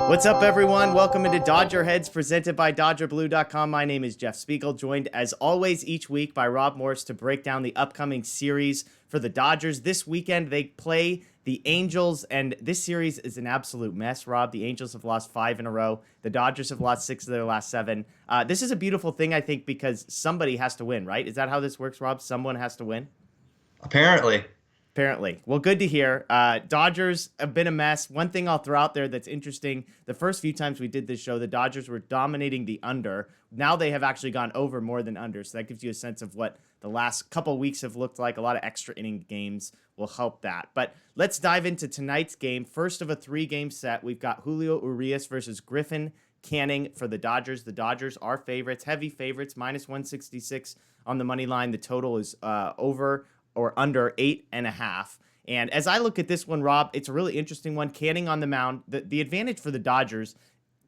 What's up, everyone? Welcome into DodgerHeads, presented by DodgerBlue.com. My name is Jeff Spiegel, joined as always each week by Rob Morse to break down the upcoming series for the Dodgers. This weekend, they play the Angels, and this series is an absolute mess, Rob. The Angels have lost 5 in a row. The Dodgers have lost 6 of their last 7. This is a beautiful thing, I think, because somebody has to win, right? Is that how this works, Rob? Someone has to win? Apparently. Apparently. Well, good to hear. Dodgers have been a mess. One thing I'll throw out there that's interesting, the first few times we did this show, the Dodgers were dominating the under. Now they have actually gone over more than under, so that gives you a sense of what the last couple weeks have looked like. A lot of extra inning games will help that. But let's dive into tonight's game. First of a 3-game set, we've got Julio Urias versus Griffin Canning for the Dodgers. The Dodgers are favorites, heavy favorites, minus 166 on the money line. The total is over or under 8.5. And as I look at this one, Rob, it's a really interesting one. Canning on the mound. The advantage for the Dodgers,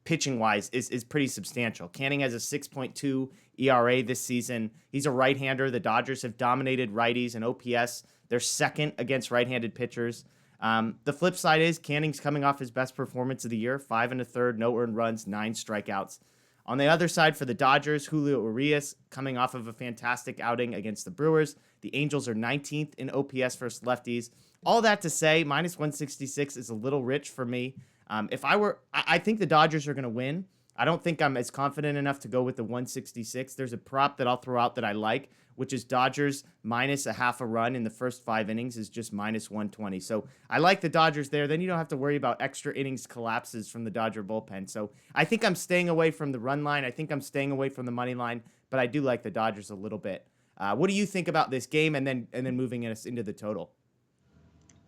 pitching-wise, is pretty substantial. Canning has a 6.2 ERA this season. He's a right-hander. The Dodgers have dominated righties and OPS. They're second against right-handed pitchers. The flip side is Canning's coming off his best performance of the year, 5 1/3, no earned runs, 9 strikeouts. On the other side for the Dodgers, Julio Urias coming off of a fantastic outing against the Brewers. The Angels are 19th in OPS versus lefties. All that to say, minus 166 is a little rich for me. I think the Dodgers are going to win. I don't think I'm as confident enough to go with the 166. There's a prop that I'll throw out that I like, which is Dodgers minus a half a run in the first 5 innings is just minus 120. So I like the Dodgers there. Then you don't have to worry about extra innings collapses from the Dodger bullpen. So I think I'm staying away from the run line. I think I'm staying away from the money line, but I do like the Dodgers a little bit. What do you think about this game and then moving us into the total?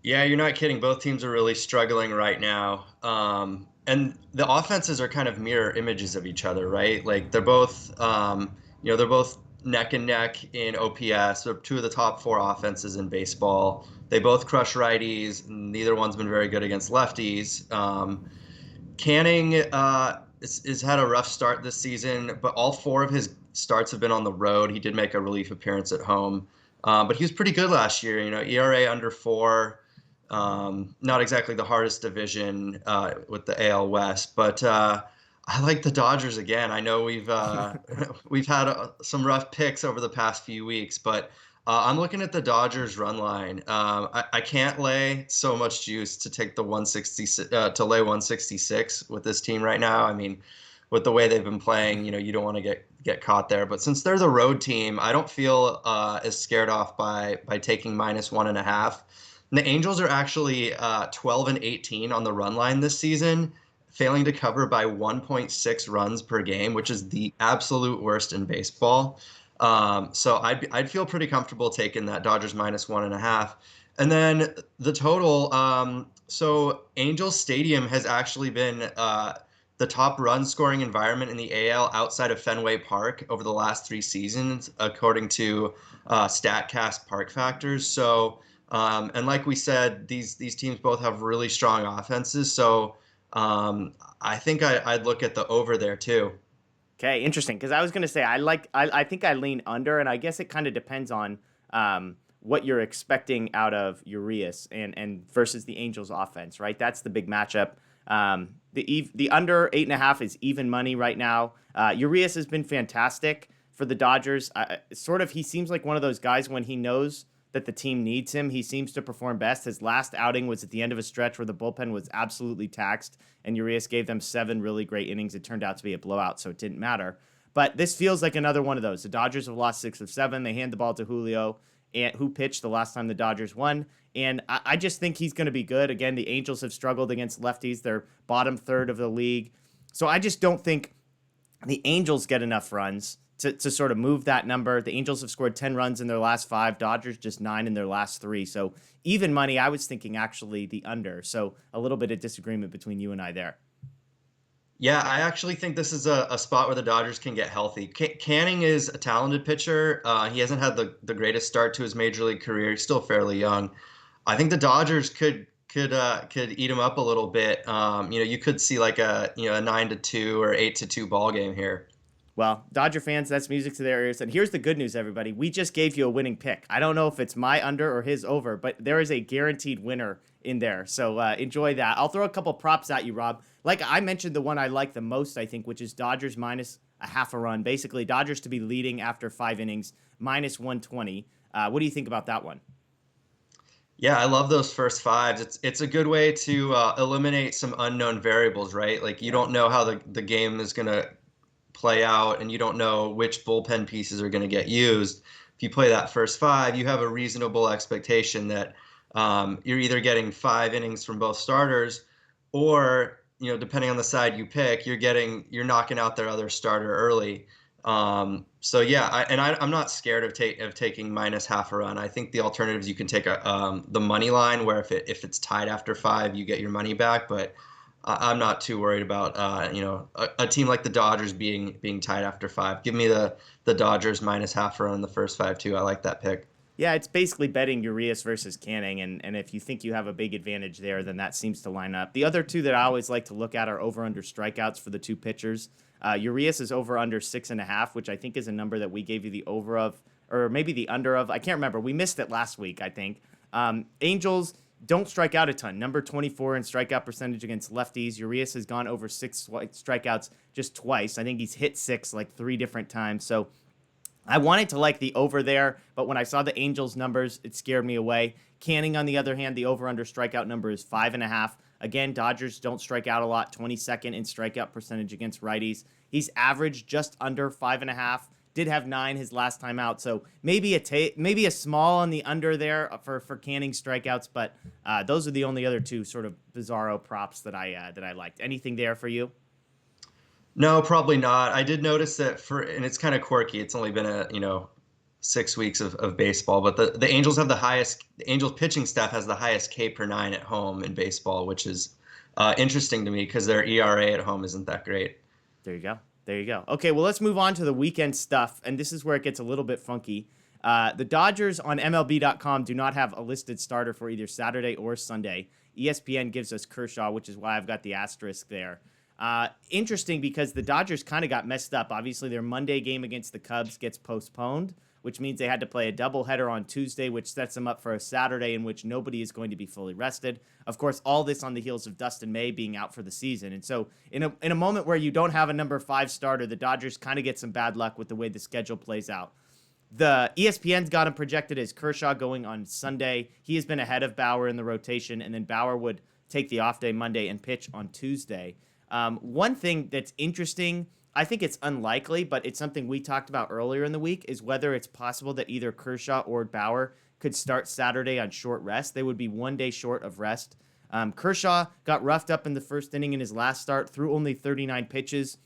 Yeah, you're not kidding. Both teams are really struggling right now. And the offenses are kind of mirror images of each other, right? Like they're both neck and neck in OPS. They're two of the top 4 offenses in baseball. They both crush righties. Neither one's been very good against lefties. Canning has had a rough start this season, but all 4 of his starts have been on the road. He did make a relief appearance at home, but he was pretty good last year. ERA under 4. Not exactly the hardest division with the AL West, but I like the Dodgers again. I know we've had some rough picks over the past few weeks, but I'm looking at the Dodgers run line. I can't lay so much juice to take the 160 to lay 166 with this team right now. I mean, with the way they've been playing, you don't want to get caught there. But since they're the road team, I don't feel as scared off by taking minus 1.5. And the Angels are actually 12 and 18 on the run line this season, failing to cover by 1.6 runs per game, which is the absolute worst in baseball. So I'd feel pretty comfortable taking that Dodgers minus 1.5. And then the total. So Angels Stadium has actually been the top run scoring environment in the AL outside of Fenway Park over the last 3 seasons, according to StatCast Park Factors. So. And like we said, these teams both have really strong offenses. So I think I'd look at the over there too. Okay, interesting. Because I was going to say I think I lean under, and I guess it kind of depends on what you're expecting out of Urias and versus the Angels offense, right? That's the big matchup. The under 8.5 is even money right now. Urias has been fantastic for the Dodgers. He seems like one of those guys when he knows that the team needs him, he seems to perform best. His last outing was at the end of a stretch where the bullpen was absolutely taxed, and Urias gave them 7 really great innings. It turned out to be a blowout, so it didn't matter. But this feels like another one of those. The Dodgers have lost 6 of 7. They hand the ball to Julio, who pitched the last time the Dodgers won. And I just think he's going to be good. Again, the Angels have struggled against lefties. They're bottom third of the league. So I just don't think the Angels get enough runs to sort of move that number. The Angels have scored 10 runs in their last 5, Dodgers just 9 in their last 3. So even money, I was thinking actually the under. So a little bit of disagreement between you and I there. Yeah, I actually think this is a spot where the Dodgers can get healthy. Canning is a talented pitcher. He hasn't had the greatest start to his major league career. He's still fairly young. I think the Dodgers could eat him up a little bit. You could see like a 9-2 or 8-2 ball game here. Well, Dodger fans, that's music to their ears. And here's the good news, everybody. We just gave you a winning pick. I don't know if it's my under or his over, but there is a guaranteed winner in there. So enjoy that. I'll throw a couple props at you, Rob. Like I mentioned, the one I like the most, I think, which is Dodgers minus a half a run. Basically, Dodgers to be leading after 5 innings, minus 120. What do you think about that one? Yeah, I love those first fives. It's a good way to eliminate some unknown variables, right? Like you Yeah. don't know how the game is gonna play out, and you don't know which bullpen pieces are gonna get used. If you play that first five, you have a reasonable expectation that you're either getting 5 innings from both starters, or depending on the side you pick, you're knocking out their other starter early. So yeah, I'm not scared of taking minus half a run. I think the alternatives you can take the money line, where if it's tied after five, you get your money back. But I'm not too worried about a team like the Dodgers being tied after five. Give me the Dodgers minus half a run in the first five too. I like that pick. Yeah, it's basically betting Urias versus Canning, and if you think you have a big advantage there, then that seems to line up. The other two that I always like to look at are over under strikeouts for the two pitchers. Urias is over under 6.5, which I think is a number that we gave you the over of, or maybe the under of. I can't remember. We missed it last week, I think. Angels don't strike out a ton. Number 24 in strikeout percentage against lefties. Urias has gone over six strikeouts just twice. I think he's hit six like 3 different times. So I wanted to like the over there, but when I saw the Angels numbers, it scared me away. Canning, on the other hand, the over-under strikeout number is 5.5. Again, Dodgers don't strike out a lot, 22nd in strikeout percentage against righties. He's averaged just under 5.5. Did have 9 his last time out, so maybe a small on the under there for Canning strikeouts, but those are the only other two sort of bizarro props that I liked. Anything there for you? No, probably not. I did notice that and it's kind of quirky. It's only been 6 weeks of baseball, but the Angels have the Angels pitching staff has the highest K per nine at home in baseball, which is interesting to me because their ERA at home isn't that great. There you go. There you go. Okay, well, let's move on to the weekend stuff, and this is where it gets a little bit funky. The Dodgers on MLB.com do not have a listed starter for either Saturday or Sunday. ESPN gives us Kershaw, which is why I've got the asterisk there. Interesting because the Dodgers kind of got messed up. Obviously, their Monday game against the Cubs gets postponed, which means they had to play a doubleheader on Tuesday, which sets them up for a Saturday in which nobody is going to be fully rested. Of course, all this on the heels of Dustin May being out for the season. And so in a moment where you don't have a number 5 starter, the Dodgers kind of get some bad luck with the way the schedule plays out. The ESPN's got him projected as Kershaw going on Sunday. He has been ahead of Bauer in the rotation, and then Bauer would take the off day Monday and pitch on Tuesday. One thing that's interesting, I think it's unlikely, but it's something we talked about earlier in the week, is whether it's possible that either Kershaw or Bauer could start Saturday on short rest. They would be 1 day short of rest. Kershaw got roughed up in the first inning in his last start, threw only 39 pitches.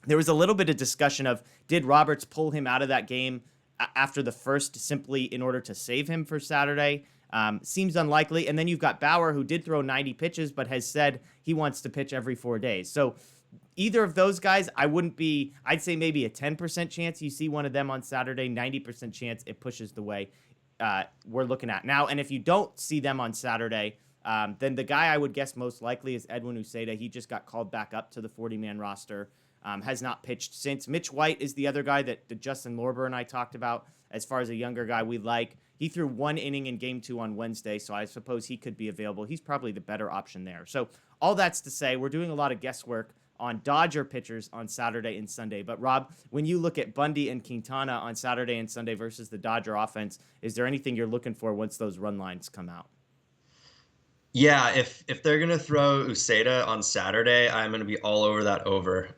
There was a little bit of discussion of, did Roberts pull him out of that game after the first simply in order to save him for Saturday? Seems unlikely. And then you've got Bauer, who did throw 90 pitches, but has said he wants to pitch every 4 days. So either of those guys, I'd say maybe a 10% chance you see one of them on Saturday, 90% chance it pushes the way we're looking at now. And if you don't see them on Saturday, then the guy I would guess most likely is Edwin Uceda. He just got called back up to the 40-man roster, has not pitched since. Mitch White is the other guy that Justin Lorber and I talked about as far as a younger guy we like. He threw 1 inning in game 2 on Wednesday, so I suppose he could be available. He's probably the better option there. So all that's to say, we're doing a lot of guesswork on Dodger pitchers on Saturday and Sunday. But Rob, when you look at Bundy and Quintana on Saturday and Sunday versus the Dodger offense, is there anything you're looking for once those run lines come out? Yeah, if they're gonna throw Uceda on Saturday, I'm gonna be all over that over.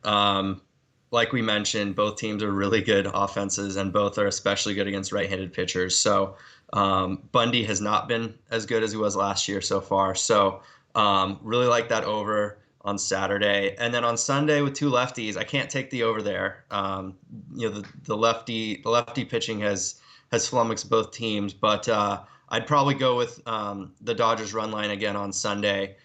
Like we mentioned, both teams are really good offenses, and both are especially good against right-handed pitchers. So Bundy has not been as good as he was last year so far. So really like that over on Saturday, and then on Sunday with two lefties, I can't take the over there. The lefty pitching has flummoxed both teams, but I'd probably go with the Dodgers run line again on Sunday.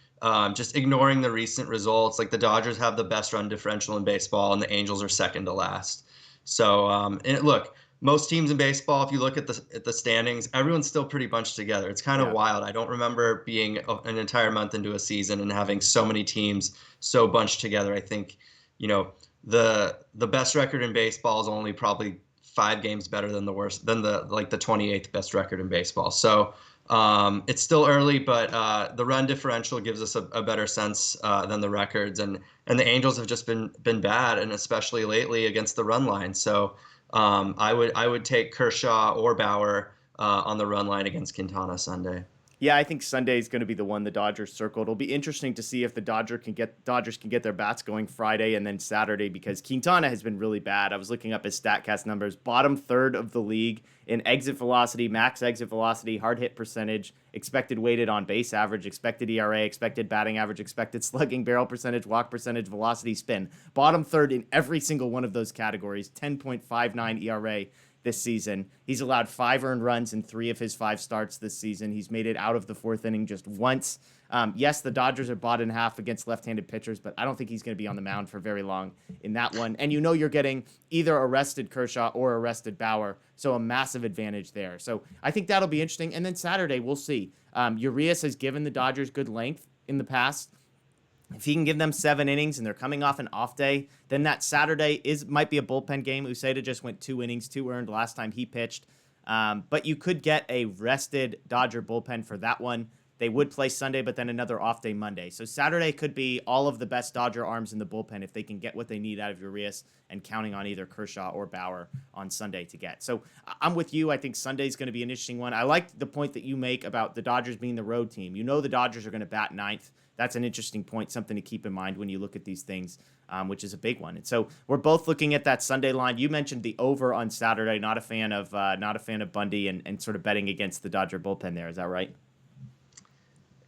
Just ignoring the recent results, like the Dodgers have the best run differential in baseball, and the Angels are second to last. So, and look, most teams in baseball, if you look at the standings, everyone's still pretty bunched together. It's kind of wild. I don't remember being an entire month into a season and having so many teams so bunched together. I think, the best record in baseball is only probably 5 games better than the 28th best record in baseball. So It's still early, but the run differential gives us a better sense than the records, and the Angels have just been bad, and especially lately against the run line. So I would take Kershaw or Bauer on the run line against Quintana Sunday. Yeah, I think Sunday is going to be the one the Dodgers circle. It'll be interesting to see if the Dodgers can get their bats going Friday and then Saturday, because Quintana has been really bad. I was looking up his Statcast numbers, bottom third of the league in exit velocity, max exit velocity, hard hit percentage, expected weighted on base average, expected ERA, expected batting average, expected slugging, barrel percentage, walk percentage, velocity, spin. Bottom third in every single one of those categories. 10.59 ERA this season. He's allowed 5 earned runs in 3 of his 5 starts this season. He's made it out of the 4th inning just once. Yes, the Dodgers are bought in half against left-handed pitchers, but I don't think he's going to be on the mound for very long in that one. And you're getting either arrested Kershaw or arrested Bauer, so a massive advantage there. So I think that'll be interesting. And then Saturday, we'll see. Urias has given the Dodgers good length in the past. If he can give them 7 innings and they're coming off an off day, then that Saturday might be a bullpen game. Uceda just went 2 innings, 2 earned last time he pitched. But you could get a rested Dodger bullpen for that one. They would play Sunday, but then another off day Monday. So Saturday could be all of the best Dodger arms in the bullpen if they can get what they need out of Urias, and counting on either Kershaw or Bauer on Sunday to get. So I'm with you. I think Sunday's going to be an interesting one. I like the point that you make about the Dodgers being the road team. The Dodgers are going to bat ninth. That's an interesting point, something to keep in mind when you look at these things, which is a big one. And so we're both looking at that Sunday line. You mentioned the over on Saturday. Not a fan of Bundy and sort of betting against the Dodger bullpen there. Is that right?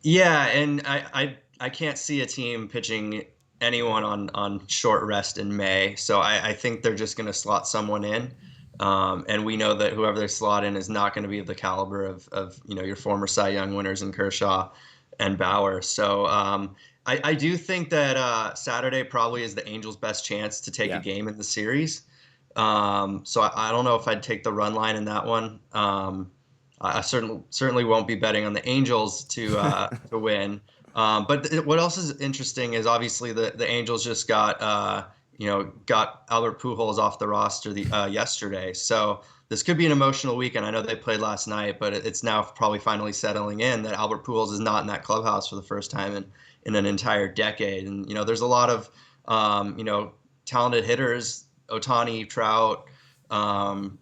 Yeah, and I can't see a team pitching anyone on short rest in May, so I think they're just going to slot someone in, and we know that whoever they slot in is not going to be of the caliber of your former Cy Young winners in Kershaw and Bauer. So I do think that Saturday probably is the Angels' best chance to take a game in the series. So I don't know if I'd take the run line in that one. I certainly won't be betting on the Angels to win. But what else is interesting is obviously the Angels just got Albert Pujols off the roster yesterday. So this could be an emotional weekend. I know they played last night, but it's now probably finally settling in that Albert Pujols is not in that clubhouse for the first time in an entire decade. And there's a lot of talented hitters, Ohtani, Trout,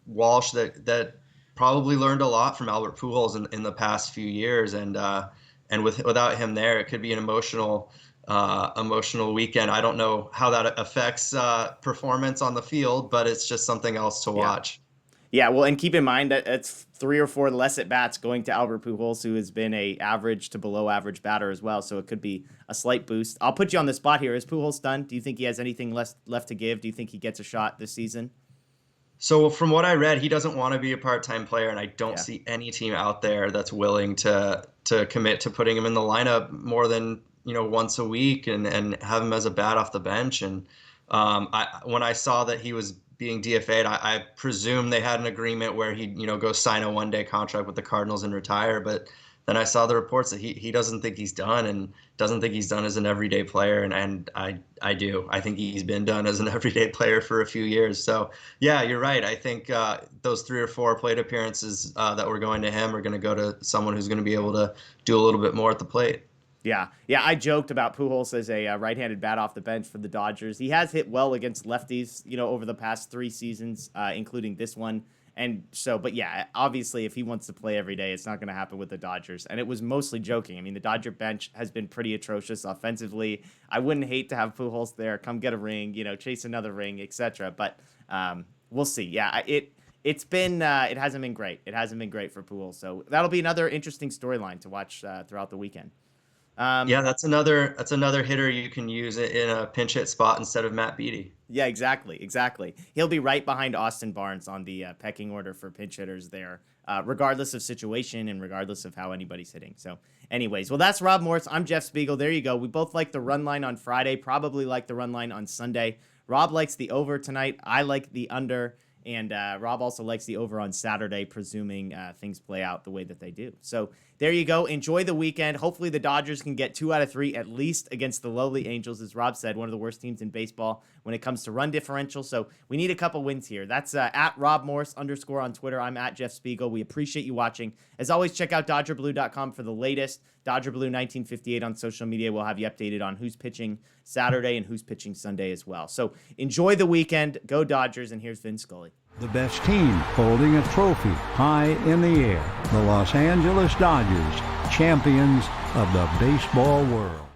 Walsh, that probably learned a lot from Albert Pujols in the past few years, and without him there, it could be an emotional weekend. I don't know how that affects performance on the field, but it's just something else to watch. Yeah, well, and keep in mind that it's 3 or 4 less at bats going to Albert Pujols, who has been a average to below average batter as well. So it could be a slight boost. I'll put you on the spot here. Is Pujols done? Do you think he has anything left to give? Do you think he gets a shot this season? So from what I read, he doesn't want to be a part-time player, and I don't see any team out there that's willing to commit to putting him in the lineup more than once a week and have him as a bat off the bench. And when I saw that he was being DFA'd, I presume they had an agreement where he'd go sign a 1-day contract with the Cardinals and retire. But then I saw the reports that he doesn't think he's done, and doesn't think he's done as an everyday player. And I do. I think he's been done as an everyday player for a few years. So yeah, you're right. I think those 3 or 4 plate appearances that were going to him are going to go to someone who's going to be able to do a little bit more at the plate. Yeah. I joked about Pujols as a right-handed bat off the bench for the Dodgers. He has hit well against lefties, over the past 3 seasons, including this one. And so, but yeah, obviously, if he wants to play every day, it's not going to happen with the Dodgers. And it was mostly joking. I mean, the Dodger bench has been pretty atrocious offensively. I wouldn't hate to have Pujols there, come get a ring, chase another ring, etc. But we'll see. Yeah, it hasn't been great. It hasn't been great for Pujols. So that'll be another interesting storyline to watch throughout the weekend. Yeah, that's another hitter you can use in a pinch hit spot instead of Matt Beaty. Yeah, exactly. He'll be right behind Austin Barnes on the pecking order for pinch hitters there, regardless of situation and regardless of how anybody's hitting. So anyways, well, that's Rob Morse. I'm Jeff Spiegel. There you go. We both like the run line on Friday, probably like the run line on Sunday. Rob likes the over tonight. I like the under. And Rob also likes the over on Saturday, presuming things play out the way that they do. So there you go. Enjoy the weekend. Hopefully the Dodgers can get 2 out of 3 at least against the lowly Angels, as Rob said, one of the worst teams in baseball when it comes to run differential. So we need a couple wins here. That's at Rob Morse _ on Twitter. I'm at Jeff Spiegel. We appreciate you watching. As always, check out DodgerBlue.com for the latest. Dodger Blue 1958 on social media. We'll have you updated on who's pitching Saturday and who's pitching Sunday as well. So enjoy the weekend. Go Dodgers, and here's Vin Scully. The best team holding a trophy high in the air. The Los Angeles Dodgers, champions of the baseball world.